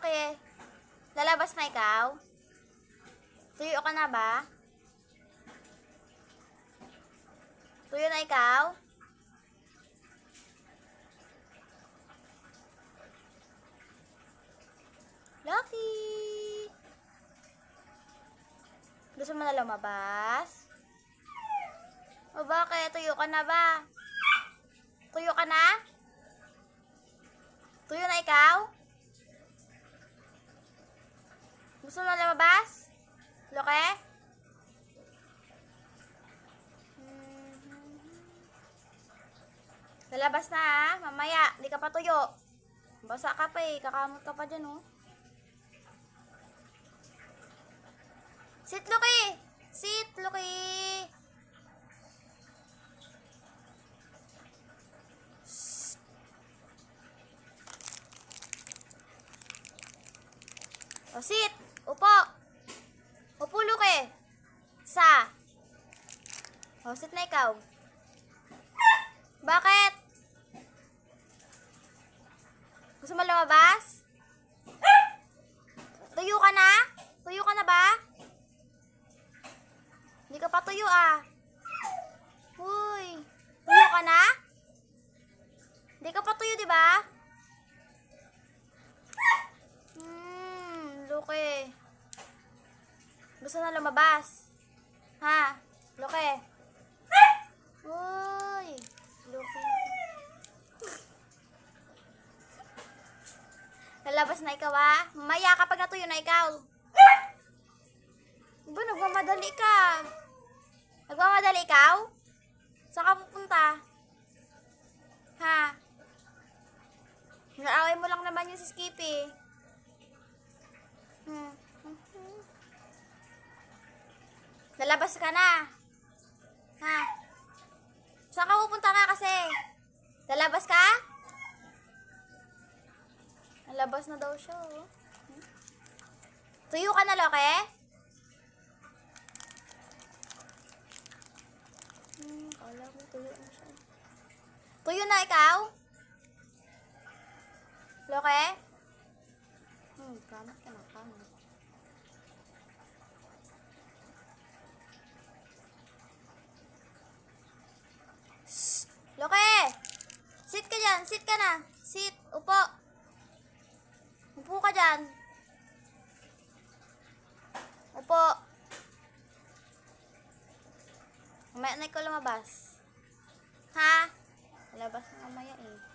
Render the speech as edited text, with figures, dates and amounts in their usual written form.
Loke, lalabas na ikaw? Tuyo ka na ba? Tuyo na ikaw? Lucky! Gusto mo na lumabas? O bakit? Tuyo ka na ba? Tuyo ka na? Tuyo na ikaw? Gusto mo na lumabas? Loke? Lalabas na ha? Mamaya, di ka pa tuyo. Basa ka pa eh, kakamot ka pa dyan oh. Sit, Loki! Sit, Loki! O, sit! Upo! Upo, Loki! Sa! O, sit na ikaw. Bakit? Gusto mo lumabas? Tuyo ka na? Tuyo ka na ba? Hindi ka pa tuyo ah. Uy, tuyo ka na? Hindi ka pa tuyo, di ba? Loke. Gusto na lumabas? Ha? Loke. Uy, Loke. Lalabas na ikaw ah. Mamaya kapag natuyo na ikaw. Ba, nagmamadali ka. Nagmamadali ikaw? Saan ka pupunta? Ha? Naaway mo lang naman yung si Skippy. Lalabas ka na. Ha? Saan ka pupunta ka kasi? Lalabas ka? Lalabas na daw siya oh. Tuyo ka na, Loke? Kala mo tuyo na siya. Tuyo na ikaw? Loke? Kamot ka na, kamot. Shhh! Loke! Sit ka dyan, sit ka na. Sit, upo. Upo ka dyan. Upo. Mamaya na ikaw lumabas. Ha? Labas na mamaya eh.